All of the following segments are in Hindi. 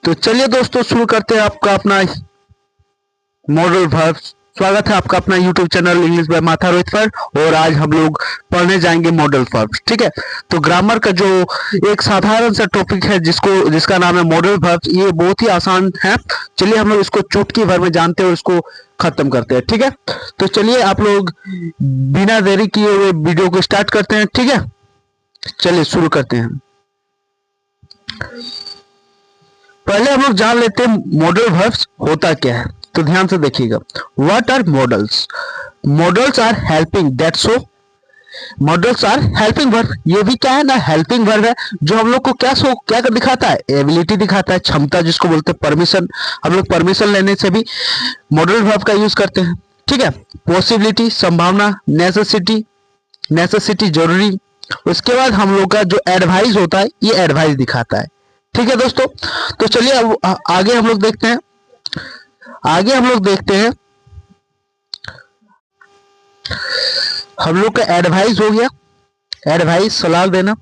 तो चलिए दोस्तों शुरू करते हैं आपका अपना मॉडल वर्ब। स्वागत है आपका अपना यूट्यूब चैनल इंग्लिश बाय माथा रोहित पर। और आज हम लोग पढ़ने जाएंगे मॉडल वर्ब्स। ठीक है, तो ग्रामर का जो एक साधारण सा टॉपिक है जिसका नाम है मॉडल वर्ब्स, ये बहुत ही आसान है। चलिए हम लोग इसको चुटकी भर में जानते हैं और इसको खत्म करते हैं। ठीक है, तो चलिए आप लोग बिना देरी किए हुए वीडियो को स्टार्ट करते हैं। ठीक है, चलिए शुरू करते हैं। पहले हम लोग जान लेते हैं मॉडल वर्ब्स होता क्या है। तो ध्यान से देखिएगा। What are modals? Modals are helping, that's so. Modals are helping verb. ये भी क्या है ना, हेल्पिंग वर्ब है जो हम लोग को क्या दिखाता है, एबिलिटी दिखाता है, क्षमता जिसको बोलते हैं परमिशन। हम लोग परमिशन लेने से भी मॉडल वर्ब का यूज करते हैं। ठीक है, पॉसिबिलिटी संभावना, नेसेसिटी नेसेसिटी जरूरी। उसके बाद हम लोग का जो एडवाइस होता है ये एडवाइस दिखाता है। ठीक है दोस्तों, तो चलिए अब आगे हम लोग देखते हैं। हम लोग का एडवाइस हो गया, एडवाइस सलाह देना,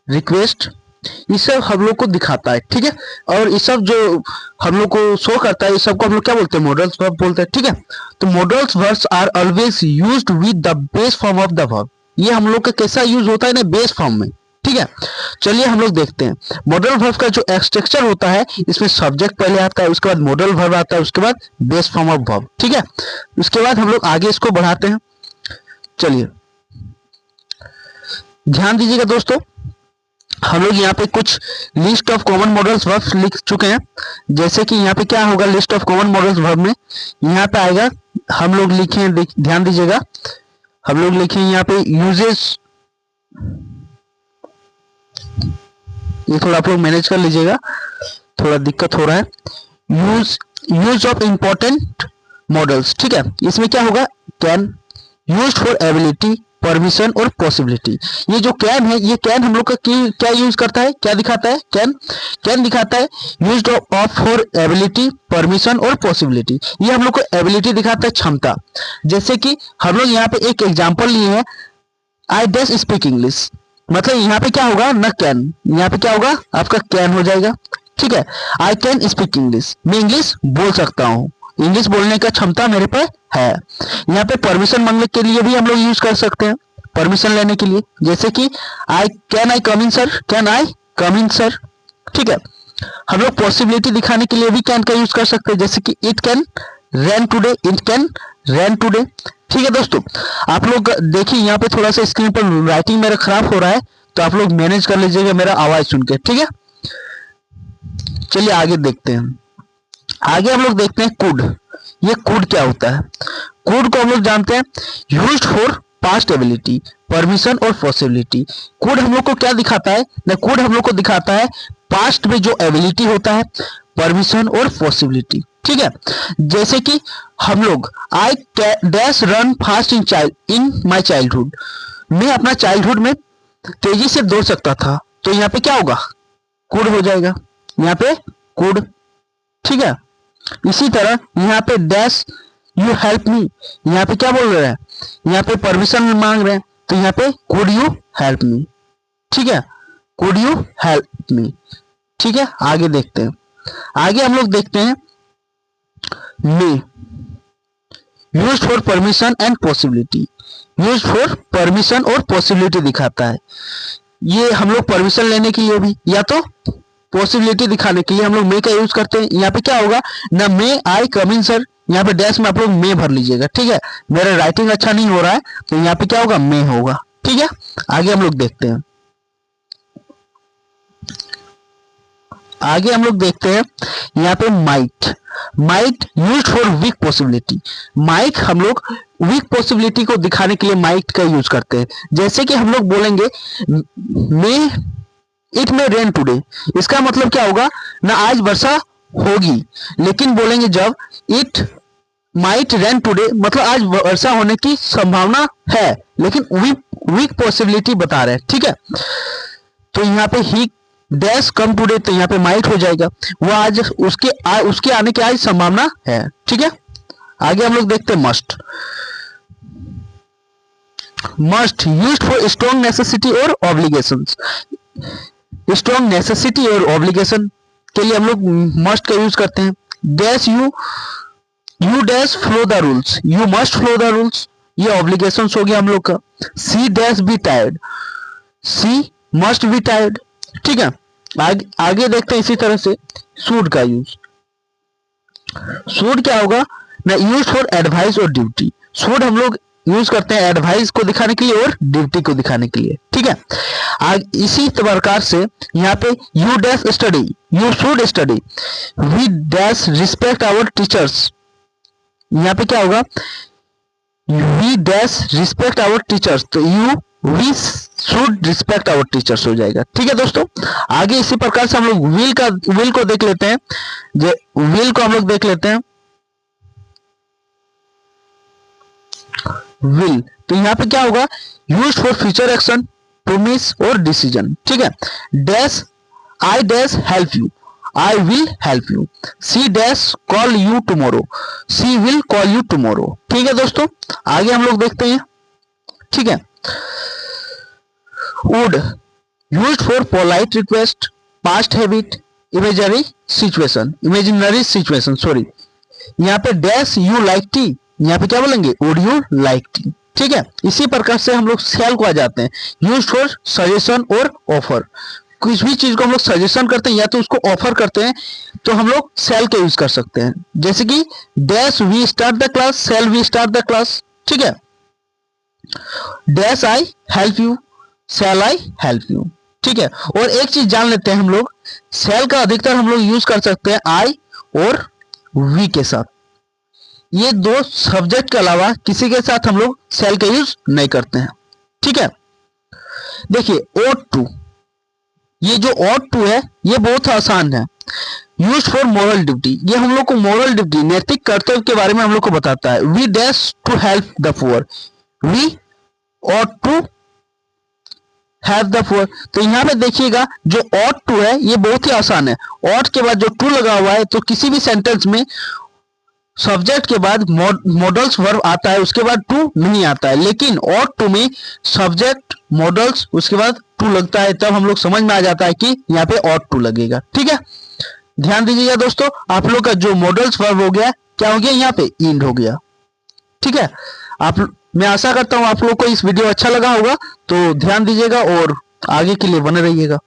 रिक्वेस्ट, ये सब हम लोग को दिखाता है। ठीक है, और ये सब जो हम लोग को शो करता है, ये सब को हम लोग क्या बोलते हैं, मॉडल्स वर्ब बोलते हैं। ठीक है, तो modals verbs are always used with the base form of the verb. ये हम लोग का कैसा यूज होता है ना, बेस फॉर्म में। ठीक है, चलिए हम लोग देखते हैं मॉडल वर्ब का जो स्ट्रक्चर होता है। इसमें सब्जेक्ट पहले आता है, उसके बाद मॉडल वर्ब आता है, उसके बाद बेस फॉर्म ऑफ वर्ब। ठीक है, उसके बाद हम लोग आगे इसको बढ़ाते हैं। चलिए ध्यान दीजिएगा दोस्तों, हम लोग यहाँ पे कुछ list of common models verbs लिख चुके हैं। जैसे कि यहाँ पे क्या होगा, list of common models verb में यहाँ पे आएगा, हम लोग लिखे, ध्यान दीजिएगा, हम लोग लिखे यहाँ पे यूजेस। ये थोड़ा आप लोग मैनेज कर लीजिएगा, थोड़ा दिक्कत हो रहा है। Use of important models. ठीक है, इसमें क्या होगा, can, use for ability, permission और पॉसिबिलिटी। ये जो कैन है, ये कैन हम लोग का क्या यूज करता है, क्या दिखाता है, कैन दिखाता है use of for ability, permission और पॉसिबिलिटी। ये हम लोग को एबिलिटी दिखाता है, क्षमता। जैसे कि हम लोग यहाँ पे एक एग्जाम्पल लिए हैं, आई डैश स्पीक इंग्लिश। मतलब यहाँ पे क्या होगा ना, कैन, यहाँ पे क्या होगा, आपका कैन हो जाएगा। ठीक है, आई कैन स्पीक इंग्लिश, मैं इंग्लिश बोल सकता हूँ, इंग्लिश बोलने का क्षमता मेरे पे है। यहाँ पे परमिशन मांगने के लिए भी हम लोग यूज कर सकते हैं, परमिशन लेने के लिए। जैसे कि I come in sir, can I come in sir. ठीक है, हम लोग पॉसिबिलिटी दिखाने के लिए भी कैन का यूज कर सकते हैं। जैसे कि it can rain today, it can rain today. ठीक है दोस्तों, आप लोग देखिए यहाँ पे थोड़ा सा स्क्रीन पर राइटिंग मेरा खराब हो रहा है, तो आप लोग मैनेज कर लीजिएगा मेरा आवाज सुन के। ठीक है, चलिए आगे देखते हैं। आगे हम लोग देखते हैं कुड। ये कुड क्या होता है? कुड को हम लोग जानते हैं used for past ability, permission और पॉसिबिलिटी। कुड हम लोग को क्या दिखाता है ना, कुड हम लोग को दिखाता है पास्ट में जो एबिलिटी होता है, परमिशन और पॉसिबिलिटी। ठीक है, जैसे कि हम लोग I dash run fast in my childhood, मैं अपना चाइल्डहुड में तेजी से दौड़ सकता था। तो यहाँ पे क्या होगा, कुड हो जाएगा, यहाँ पे कुड। ठीक है, इसी तरह यहाँ पे डैश यू हेल्प मी, यहाँ पे क्या बोल रहे हैं, यहाँ पे परमिशन मांग रहे हैं, तो यहाँ पे कुड यू हेल्प मी। ठीक है, कुड यू हेल्प मी। ठीक है, आगे देखते हैं। आगे हम लोग देखते हैं may, use for permission and possibility. Use for permission और पॉसिबिलिटी दिखाता है। ये हम लोग परमिशन लेने के लिए भी या तो पॉसिबिलिटी दिखाने के लिए हम लोग मे का यूज करते हैं। यहाँ पे क्या होगा ना, मे आई कम इन सर, यहाँ पे डैश में आप लोग मे भर लीजिएगा। ठीक है, मेरा राइटिंग अच्छा नहीं हो रहा है, तो यहाँ पे क्या होगा, मे होगा। ठीक है, आगे हम लोग देखते हैं। आगे हम लोग देखते हैं यहाँ पे might. Might use for weak possibility. Might हम लोग वीक पॉसिबिलिटी को दिखाने के लिए माइट का यूज करते हैं। जैसे कि हम लोग बोलेंगे may it may rain today, इसका मतलब क्या होगा ना, आज वर्षा होगी। लेकिन बोलेंगे जब इट माइट रेन टुडे, मतलब आज वर्षा होने की संभावना है, लेकिन वीक पॉसिबिलिटी बता रहे हैं। ठीक है, तो यहाँ पे ही डैश कम टुडे, तो यहाँ पे माइट हो जाएगा, वो आज उसके आने की आज संभावना है। ठीक है, आगे हम लोग देखते हैं must. Must used for strong necessity और ऑब्लिगेशंस। स्ट्रॉन्ग नेसेसिटी और ऑब्लिगेशन के लिए हम लोग मस्ट का यूज करते हैं। Dash you dash flow the rules, you must flow the rules, ये ऑब्लिगेशन हो गया हम लोग का। She dash be tired, she must be tired. ठीक है, आगे देखते हैं इसी तरह से शुड का यूज। शुड क्या होगा ना, यूज फॉर एडवाइस और ड्यूटी। शुड हम लोग यूज करते हैं एडवाइस को दिखाने के लिए और ड्यूटी को दिखाने के लिए। ठीक है, इसी प्रकार से यहाँ पे you dash study, you should study, we dash respect our teachers, यहाँ पे क्या होगा, we dash respect our teachers, तो you we should respect our teachers हो जाएगा। ठीक है दोस्तों, आगे इसी प्रकार से हम लोग विल को देख लेते हैं। विल को हम लोग देख लेते हैं। विल, तो यहाँ पे क्या होगा, use for future action, promise और डिसीजन। ठीक है, dash I dash help you, I will help you, she dash call you tomorrow, she will call you tomorrow. ठीक है दोस्तों, आगे हम लोग देखते हैं। ठीक है, would used for polite request, past habit, imaginary situation sorry. यहाँ पे डैश यू लाइक टी, यहाँ पे क्या बोलेंगे, वुड यू लाइक टी। ठीक है, इसी प्रकार से हम लोग सेल को आ जाते हैं। यूज फॉर सजेशन और ऑफर, कुछ भी चीज को हम लोग सजेशन करते हैं या तो उसको ऑफर करते हैं तो हम लोग सेल के यूज कर सकते हैं। जैसे कि dash we start the class, shall we start the class. ठीक है, dash I help you, shall I help you. ठीक है, और एक चीज जान लेते हैं हम लोग, सेल का अधिकतर हम लोग यूज कर सकते हैं आई और वी के साथ। ये दो सब्जेक्ट के अलावा किसी के साथ हम लोग सेल का यूज नहीं करते हैं। ठीक है, देखिए ought to, ये जो ought to है ये बहुत आसान है। यूज फॉर मोरल ड्यूटी, ये हम लोग को मोरल ड्यूटी, नैतिक कर्तव्य के बारे में हम लोग को बताता है। We dash to help the poor, we ought to have the poor. तो यहाँ पे देखिएगा जो ought to है ये बहुत ही आसान है। ought के बाद जो to लगा हुआ है, तो किसी भी सेंटेंस में सब्जेक्ट के बाद मॉडल्स वर्ब आता है, उसके बाद टू नहीं आता है। लेकिन ought to में सब्जेक्ट मॉडल्स उसके बाद टू लगता है, तब हम लोग समझ में आ जाता है कि यहाँ पे ought to लगेगा। ठीक है, ध्यान दीजिएगा दोस्तों, आप लोग का जो मॉडल्स वर्ब हो गया क्या हो गया, यहाँ पे इंड हो गया। ठीक है, मैं आशा करता हूं आप लोग को इस वीडियो अच्छा लगा होगा, तो ध्यान दीजिएगा और आगे के लिए बने रहिएगा।